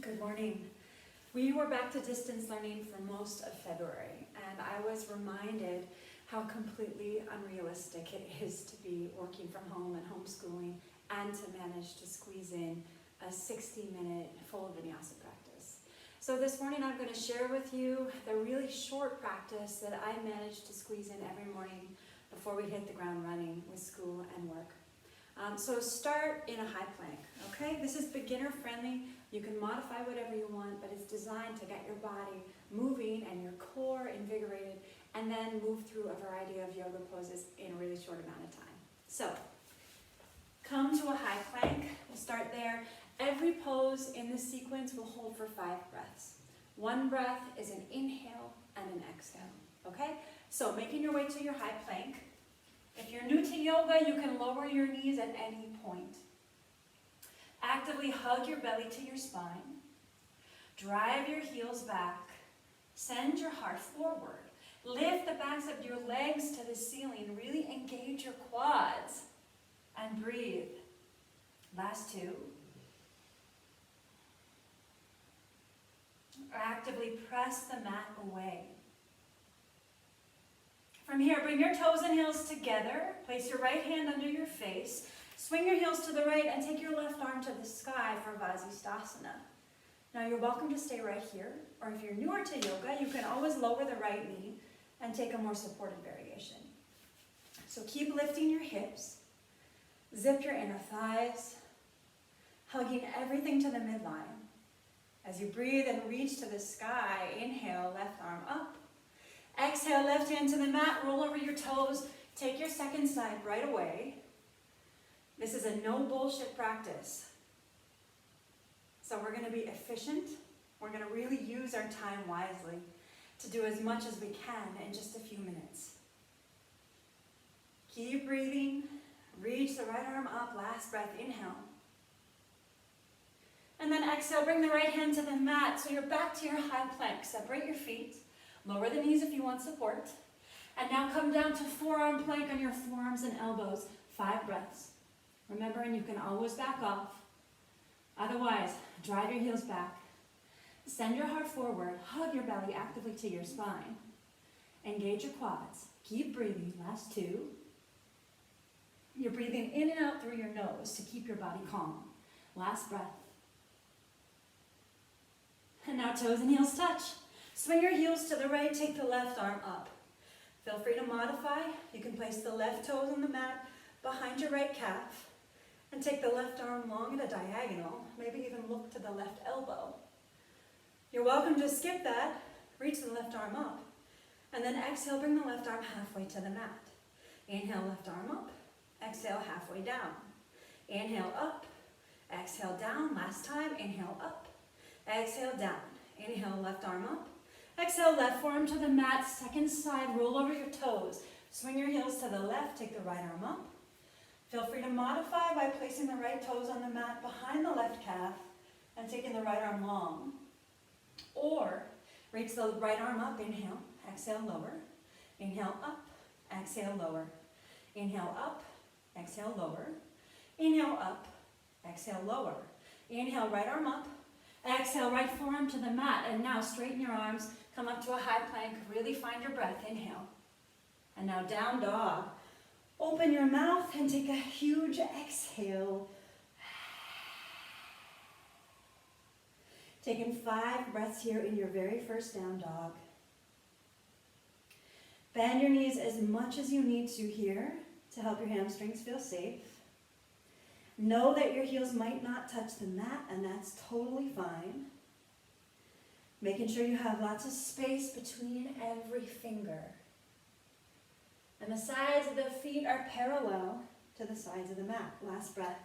Good morning. We were back to distance learning for most of February, and I was reminded how completely unrealistic it is to be working from home and homeschooling and to manage to squeeze in a 60-minute full vinyasa practice. So this morning I'm going to share with you the really short practice that I managed to squeeze in every morning before we hit the ground running with school and work. So start in a high plank, okay? This is beginner friendly. You can modify whatever you want, but it's designed to get your body moving and your core invigorated, and then move through a variety of yoga poses in a really short amount of time. So come to a high plank. We'll start there. Every pose in this sequence will hold for 5 breaths. 1 breath is an inhale and an exhale, okay? So making your way to your high plank. If you're new to yoga, you can lower your knees at any point. Actively hug your belly to your spine. Drive your heels back. Send your heart forward. Lift the backs of your legs to the ceiling. Really engage your quads. And breathe. Last 2. Actively press the mat away. From here, bring your toes and heels together. Place your right hand under your face. Swing your heels to the right and take your left arm to the sky for vinyasas. Now you're welcome to stay right here, or if you're newer to yoga, you can always lower the right knee and take a more supported variation. So keep lifting your hips. Zip your inner thighs, hugging everything to the midline. As you breathe and reach to the sky, inhale, left arm up. Exhale, left hand to the mat, roll over your toes, take your second side right away. This is a no bullshit practice. So we're going to be efficient. We're going to really use our time wisely to do as much as we can in just a few minutes. Keep breathing. Reach the right arm up. Last breath, inhale. And then exhale, bring the right hand to the mat so you're back to your high plank. Separate your feet. Lower the knees if you want support. And now come down to forearm plank on your forearms and elbows. 5 breaths. Remember, and you can always back off. Otherwise, drive your heels back. Send your heart forward. Hug your belly actively to your spine. Engage your quads. Keep breathing. Last 2. You're breathing in and out through your nose to keep your body calm. Last breath. And now toes and heels touch. Swing your heels to the right, take the left arm up. Feel free to modify. You can place the left toes on the mat behind your right calf and take the left arm long at a diagonal, maybe even look to the left elbow. You're welcome to skip that, reach the left arm up, and then exhale, bring the left arm halfway to the mat. Inhale, left arm up, exhale, halfway down. Inhale, up, exhale, down. Last time, inhale, up, exhale, down. Inhale, left arm up. Exhale, left forearm to the mat, second side, roll over your toes. Swing your heels to the left, take the right arm up. Feel free to modify by placing the right toes on the mat behind the left calf and taking the right arm long. Or reach the right arm up, inhale, exhale, lower. Inhale, up, exhale, lower. Inhale, up, exhale, lower. Inhale, up, exhale, lower. Inhale, right arm up. Exhale, right forearm to the mat, and now straighten your arms, come up to a high plank, really find your breath, inhale. And now down dog. Open your mouth and take a huge exhale. Taking 5 breaths here in your very first down dog. Bend your knees as much as you need to here to help your hamstrings feel safe. Know that your heels might not touch the mat, and that's totally fine. Making sure you have lots of space between every finger. And the sides of the feet are parallel to the sides of the mat. Last breath.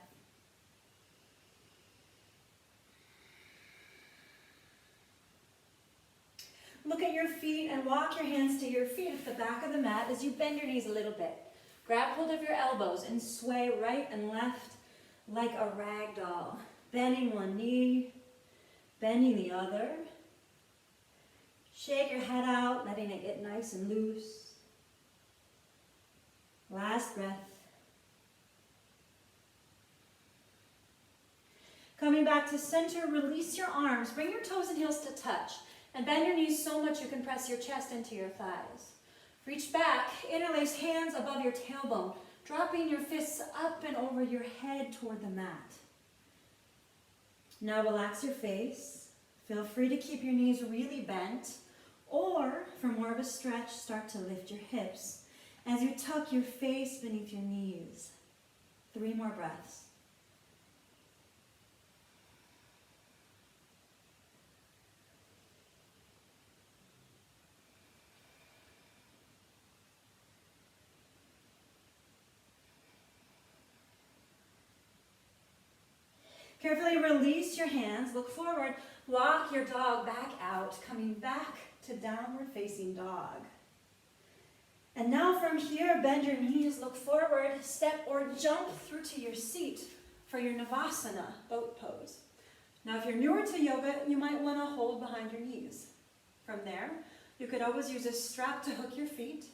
Look at your feet and walk your hands to your feet at the back of the mat as you bend your knees a little bit. Grab hold of your elbows and sway right and left like a rag doll, bending one knee, bending the other. Shake your head out, letting it get nice and loose. Last breath. Coming back to center, release your arms. Bring your toes and heels to touch. And bend your knees so much you can press your chest into your thighs. Reach back, interlace hands above your tailbone, dropping your fists up and over your head toward the mat. Now relax your face. Feel free to keep your knees really bent, or for more of a stretch, start to lift your hips as you tuck your face beneath your knees. 3 more breaths. Carefully release your hands, look forward, walk your dog back out, coming back to downward facing dog. And now from here, bend your knees, look forward, step or jump through to your seat for your Navasana, boat pose. Now if you're newer to yoga, you might want to hold behind your knees. From there, you could always use a strap to hook your feet,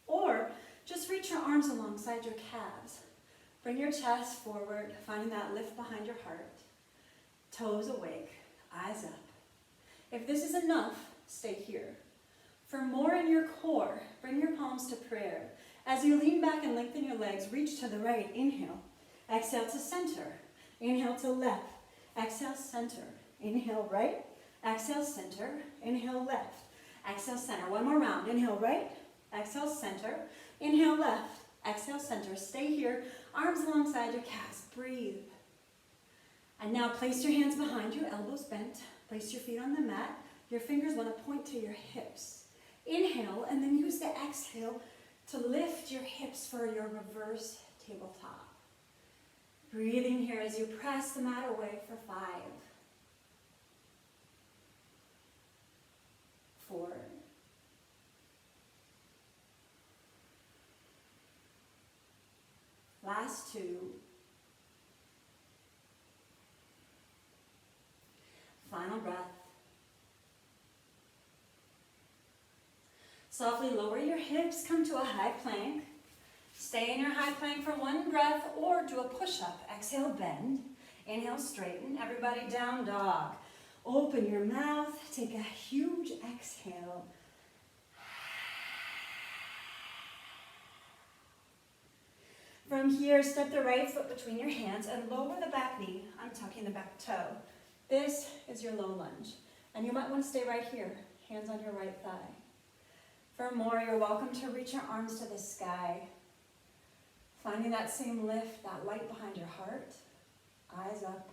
or just reach your arms alongside your calves. Bring your chest forward, finding that lift behind your heart. Toes awake, eyes up. If this is enough, stay here. For more in your core, bring your palms to prayer. As you lean back and lengthen your legs, reach to the right, inhale. Exhale to center, inhale to left. Exhale, center, inhale right. Exhale, center, inhale left. Exhale, center, 1 more round. Inhale right, exhale, center, inhale left. Exhale, center, stay here. Arms alongside your calves, breathe. And now place your hands behind you, elbows bent. Place your feet on the mat. Your fingers want to point to your hips. Inhale, and then use the exhale to lift your hips for your reverse tabletop. Breathing here as you press the mat away for 5, 4, 2. Final breath. Softly lower your hips, come to a high plank. Stay in your high plank for 1 breath or do a push-up. Exhale, bend. Inhale, straighten. Everybody down dog. Open your mouth, take a huge exhale. From here, step the right foot between your hands and lower the back knee. I'm tucking the back toe. This is your low lunge. And you might want to stay right here, hands on your right thigh. For more, you're welcome to reach your arms to the sky. Finding that same lift, that light behind your heart. Eyes up,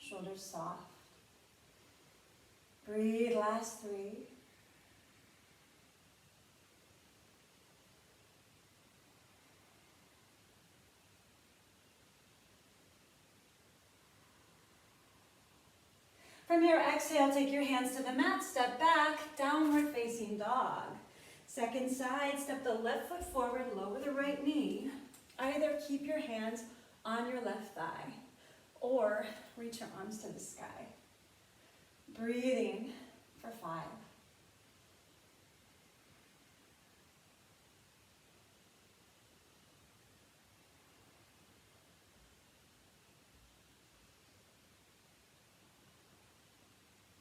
shoulders soft. Breathe, last 3. From here, exhale, take your hands to the mat, step back, downward facing dog. Second side, step the left foot forward, lower the right knee. Either keep your hands on your left thigh or reach your arms to the sky. Breathing for 5.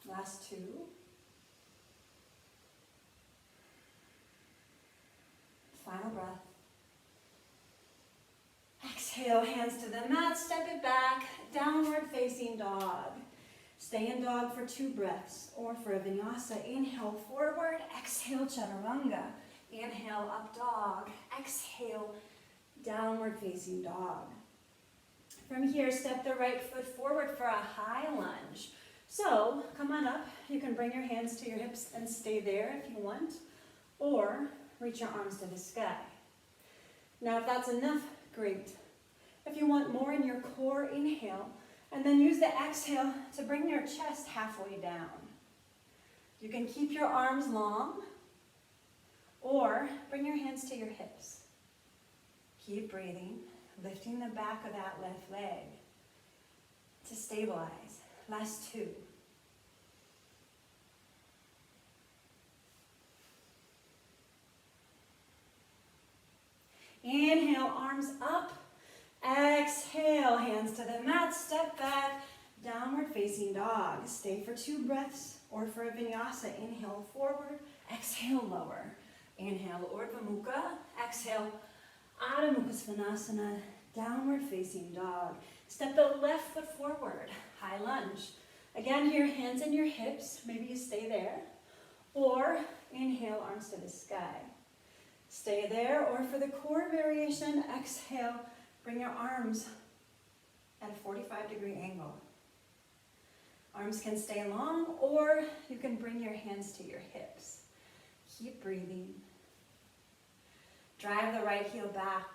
Last 2. Final breath. Exhale, hands to the mat, step it back, downward facing dog. Stay in dog for 2 breaths, or for a vinyasa, inhale forward, exhale chaturanga. Inhale up dog, exhale downward facing dog. From here, step the right foot forward for a high lunge. So, come on up. You can bring your hands to your hips and stay there if you want, or reach your arms to the sky. Now, if that's enough, great. If you want more in your core, inhale, and then use the exhale to bring your chest halfway down. You can keep your arms long, or bring your hands to your hips. Keep breathing, lifting the back of that left leg to stabilize. Last 2. Inhale, arms up. Exhale, hands to the mat, step back, downward facing dog. Stay for 2 breaths, or for a vinyasa. Inhale, forward, exhale, lower. Inhale, Urdhva Mukha, exhale, Adho Mukha Svanasana, downward facing dog. Step the left foot forward, high lunge. Again, here, hands in your hips, maybe you stay there. Or inhale, arms to the sky. Stay there, or for the core variation, exhale, bring your arms at a 45-degree angle. Arms can stay long, or you can bring your hands to your hips. Keep breathing. Drive the right heel back,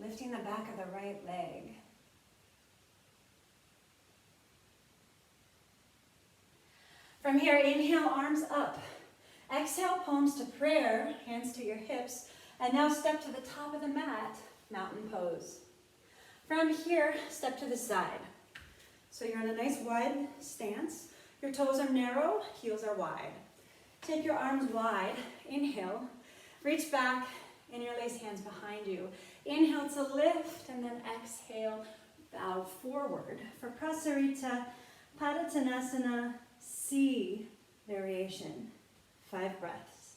lifting the back of the right leg. From here, inhale, arms up. Exhale, palms to prayer, hands to your hips. And now step to the top of the mat, mountain pose. From here, step to the side. So you're in a nice wide stance. Your toes are narrow, heels are wide. Take your arms wide. Inhale, reach back, interlace hands behind you. Inhale to lift, and then exhale, bow forward. For Prasarita, Badanasana, C variation. 5 breaths.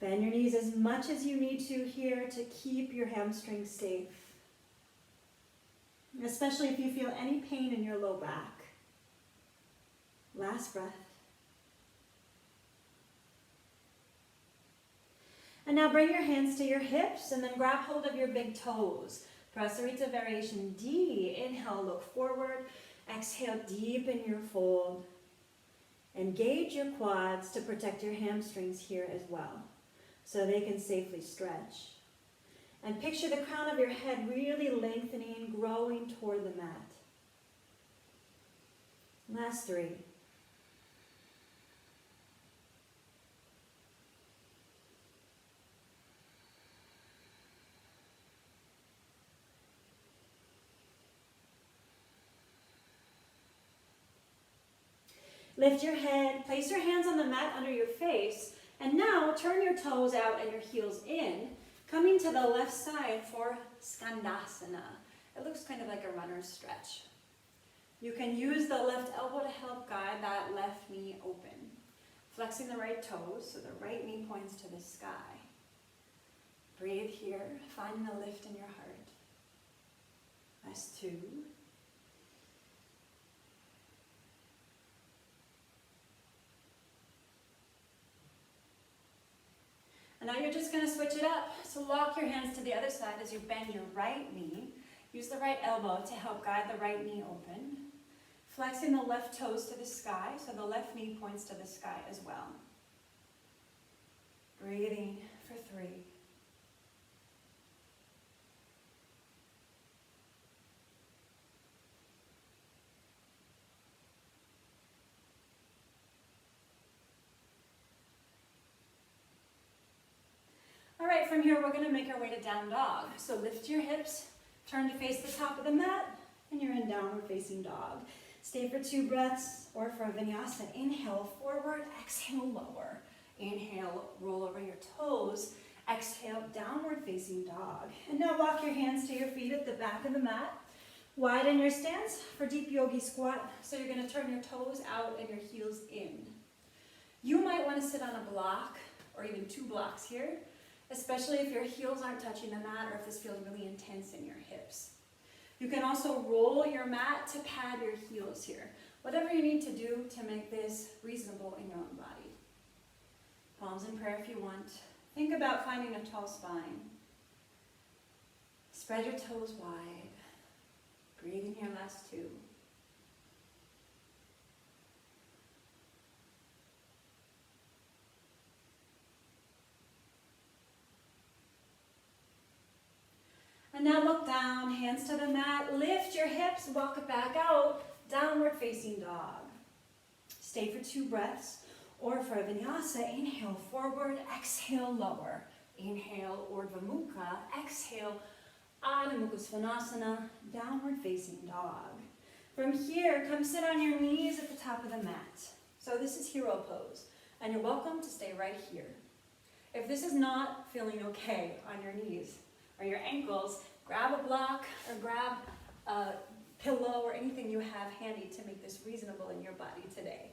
Bend your knees as much as you need to here to keep your hamstrings safe, especially if you feel any pain in your low back. Last breath. And now bring your hands to your hips and then grab hold of your big toes. Prasarita variation D. Inhale, look forward. Exhale, deepen your fold. Engage your quads to protect your hamstrings here as well, so they can safely stretch. And picture the crown of your head really lengthening, growing toward the mat. Last 3. Lift your head, place your hands on the mat under your face, and now turn your toes out and your heels in, coming to the left side for Skandasana. It looks kind of like a runner's stretch. You can use the left elbow to help guide that left knee open. Flexing the right toes so the right knee points to the sky. Breathe here, finding the lift in your heart. Last 2. And now you're just going to switch it up. So lock your hands to the other side as you bend your right knee. Use the right elbow to help guide the right knee open. Flexing the left toes to the sky, so the left knee points to the sky as well. Breathing for 3. All right, from here, we're going to make our way to down dog. So lift your hips, turn to face the top of the mat, and you're in downward facing dog. Stay for 2 breaths, or for a vinyasa. Inhale, forward, exhale, lower. Inhale, roll over your toes. Exhale, downward facing dog. And now walk your hands to your feet at the back of the mat. Widen your stance for deep yogi squat. So you're going to turn your toes out and your heels in. You might want to sit on a block, or even 2 blocks here, especially if your heels aren't touching the mat or if this feels really intense in your hips. You can also roll your mat to pad your heels here. Whatever you need to do to make this reasonable in your own body. Palms in prayer if you want. Think about finding a tall spine. Spread your toes wide. Breathe in here, last 2. And now look down, hands to the mat, lift your hips, walk it back out, downward facing dog. Stay for 2 breaths, or for a vinyasa, inhale forward, exhale lower. Inhale, Urdhva Mukha, exhale, Badanasana, downward facing dog. From here, come sit on your knees at the top of the mat. So this is hero pose, and you're welcome to stay right here. If this is not feeling okay on your knees or your ankles, grab a block or grab a pillow or anything you have handy to make this reasonable in your body today.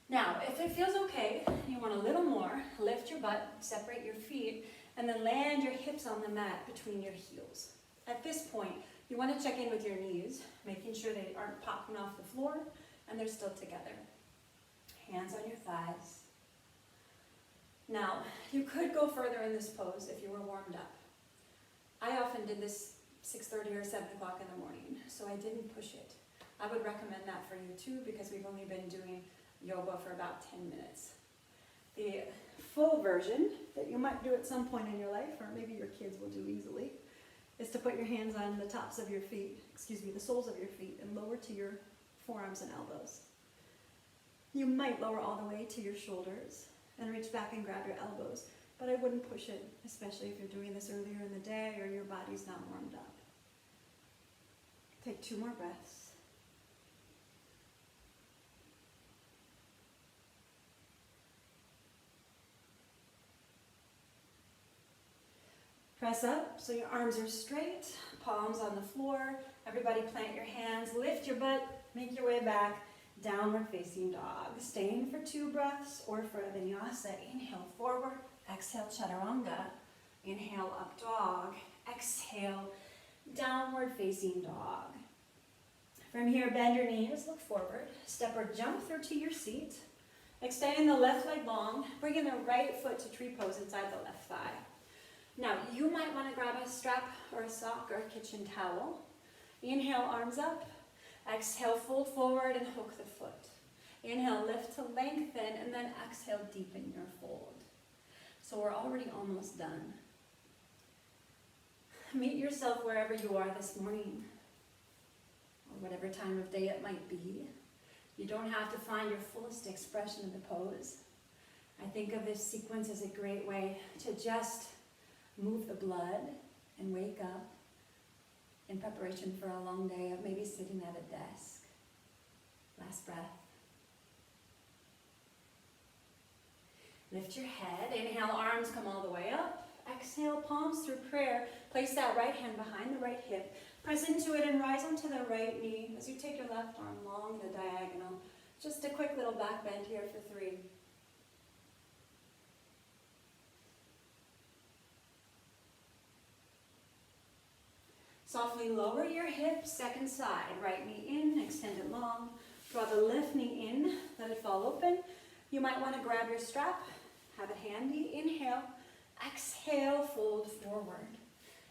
Now, if it feels okay, you want a little more, lift your butt, separate your feet, and then land your hips on the mat between your heels. At this point, you want to check in with your knees, making sure they aren't popping off the floor and they're still together. Hands on your thighs. Now, you could go further in this pose if you were warmed up. I often did this 6:30 or 7 o'clock in the morning, so I didn't push it. I would recommend that for you too, because we've only been doing yoga for about 10 minutes. The full version that you might do at some point in your life, or maybe your kids will do easily, is to put your hands on the tops of your feet, the soles of your feet, and lower to your forearms and elbows. You might lower all the way to your shoulders and reach back and grab your elbows, but I wouldn't push it, especially if you're doing this earlier in the day or your body's not warmed up. Take 2 more breaths. Press up so your arms are straight, palms on the floor. Everybody plant your hands, lift your butt, make your way back, downward facing dog. Staying for 2 breaths, or for a vinyasa, inhale forward, exhale chaturanga, inhale up dog, exhale downward facing dog. From here, bend your knees, look forward, step or jump through to your seat. Extending the left leg long, bringing the right foot to tree pose inside the left thigh. Now, you might want to grab a strap or a sock or a kitchen towel. Inhale, arms up. Exhale, fold forward and hook the foot. Inhale, lift to lengthen, and then exhale, deepen your fold. So we're already almost done. Meet yourself wherever you are this morning, or whatever time of day it might be. You don't have to find your fullest expression of the pose. I think of this sequence as a great way to just move the blood and wake up in preparation for a long day of maybe sitting at a desk. Last breath. Lift your head. Inhale, arms come all the way up. Exhale, palms through prayer. Place that right hand behind the right hip. Press into it and rise onto the right knee as you take your left arm long the diagonal. Just a quick little back bend here for 3. Softly lower your hips, second side. Right knee in, extend it long. Draw the left knee in, let it fall open. You might want to grab your strap, have it handy. Inhale, exhale, fold forward.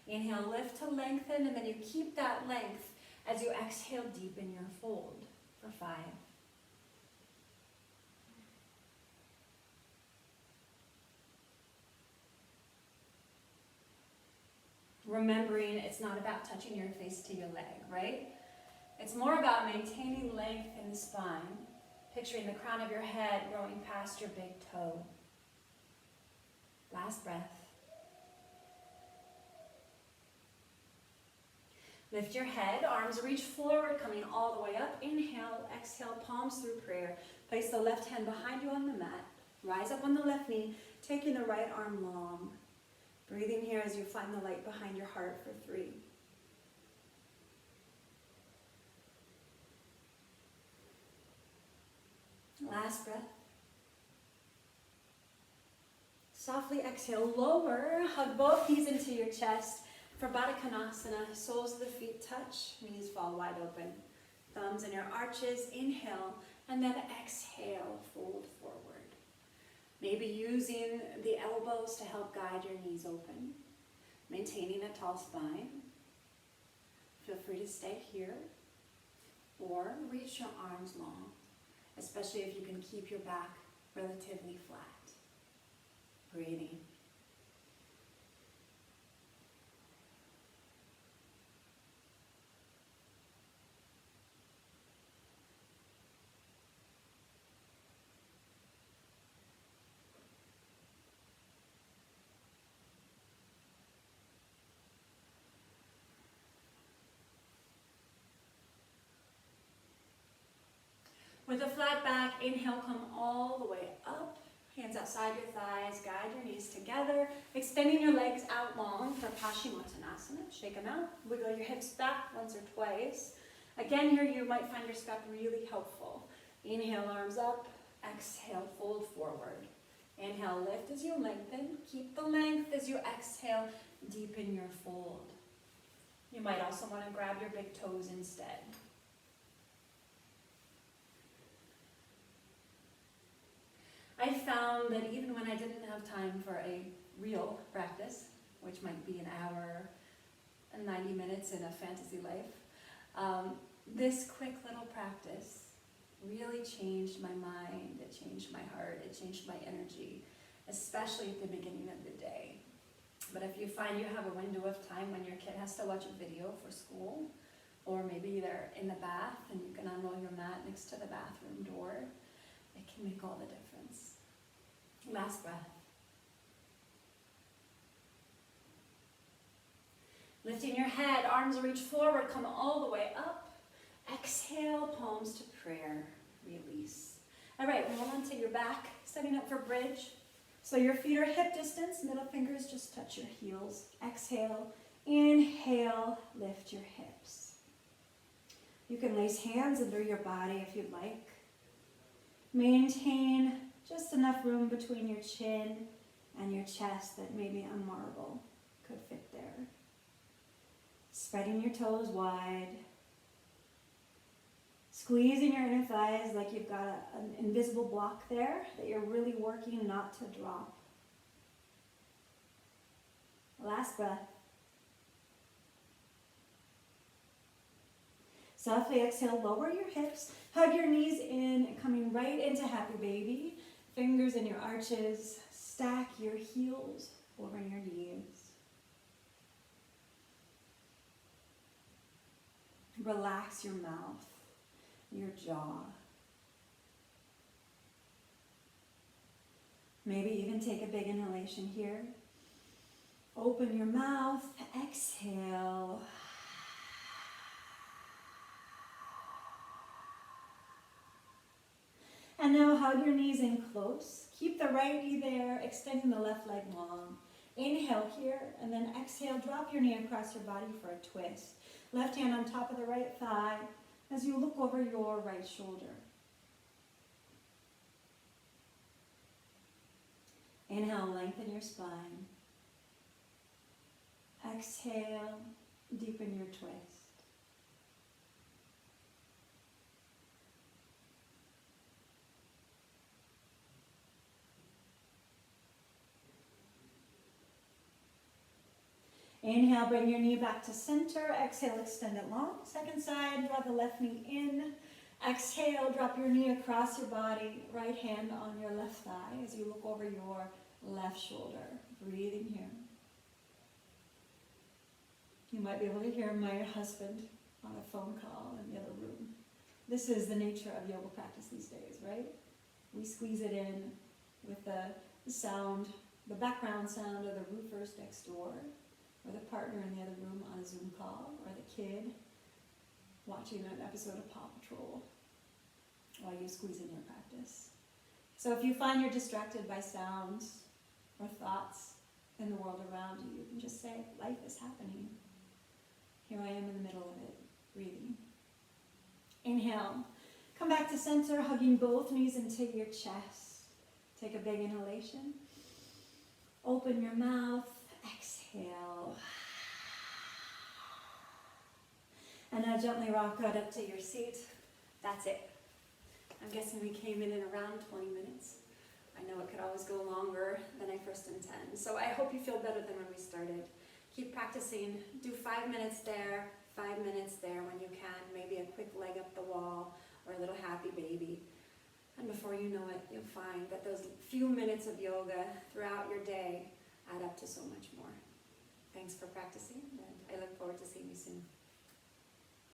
Inhale, lift to lengthen, and then you keep that length as you exhale, deepen your fold for 5. Remembering it's not about touching your face to your leg, right? It's more about maintaining length in the spine, picturing the crown of your head growing past your big toe. Last breath. Lift your head, arms reach forward, coming all the way up. Inhale, exhale, palms through prayer. Place the left hand behind you on the mat. Rise up on the left knee, taking the right arm long. Breathing here as you find the light behind your heart for 3. Last breath. Softly exhale, lower, hug both knees into your chest. For Badanasana, soles of the feet touch, knees fall wide open. Thumbs in your arches, inhale, and then exhale, fold forward. Maybe using the elbows to help guide your knees open. Maintaining a tall spine. Feel free to stay here or reach your arms long, especially if you can keep your back relatively flat. Breathing. inhale, come all the way up. Hands outside your thighs, guide your knees together. Extending your legs out long for Hashimotonasana. Shake them out. Wiggle your hips back once or twice. Again, here you might find your step really helpful. Inhale, arms up. Exhale, fold forward. Inhale, lift as you lengthen. Keep the length as you exhale. Deepen your fold. You might also want to grab your big toes instead. I found that even when I didn't have time for a real practice, which might be an hour and 90 minutes in a fantasy life, this quick little practice really changed my mind, it changed my heart, it changed my energy, especially at the beginning of the day. But if you find you have a window of time when your kid has to watch a video for school, or maybe they're in the bath and you can unroll your mat next to the bathroom door, it can make all the difference. Last breath. Lifting your head, arms reach forward, come all the way up. Exhale, palms to prayer, release. All right, roll onto your back, setting up for bridge. So your feet are hip distance, middle fingers just touch your heels. Exhale, inhale, lift your hips. You can lace hands under your body if you'd like. Maintain just enough room between your chin and your chest that maybe a marble could fit there. Spreading your toes wide. Squeezing your inner thighs like you've got an invisible block there that you're really working not to drop. Last breath. Softly exhale, lower your hips, hug your knees in, coming right into happy baby. Fingers in your arches, stack your heels over your knees. Relax your mouth, your jaw. Maybe even take a big inhalation here. Open your mouth, exhale. And now hug your knees in close. Keep the right knee there, extending the left leg long. Inhale here, and then exhale, drop your knee across your body for a twist. Left hand on top of the right thigh as you look over your right shoulder. Inhale, lengthen your spine. Exhale, deepen your twist. Inhale, bring your knee back to center. Exhale, extend it long. Second side, draw the left knee in. Exhale, drop your knee across your body. Right hand on your left thigh as you look over your left shoulder. Breathing here. You might be able to hear my husband on a phone call in the other room. This is the nature of yoga practice these days, right? We squeeze it in with the sound, the background sound of the roofers next door, or the partner in the other room on a Zoom call, or the kid watching an episode of Paw Patrol while you squeeze in your practice. So if you find you're distracted by sounds or thoughts in the world around you, you can just say, life is happening. Here I am in the middle of it, breathing. Inhale. Come back to center, hugging both knees into your chest. Take a big inhalation. Open your mouth. Exhale. And now gently rock out up to your seat. That's it. I'm guessing we came in around 20 minutes. I know it could always go longer than I first intend. So I hope you feel better than when we started. Keep practicing. Do 5 minutes there, 5 minutes there when you can. Maybe a quick leg up the wall or a little happy baby. And before you know it, you'll find that those few minutes of yoga throughout your day add up to so much more. Thanks for practicing, and I look forward to seeing you soon.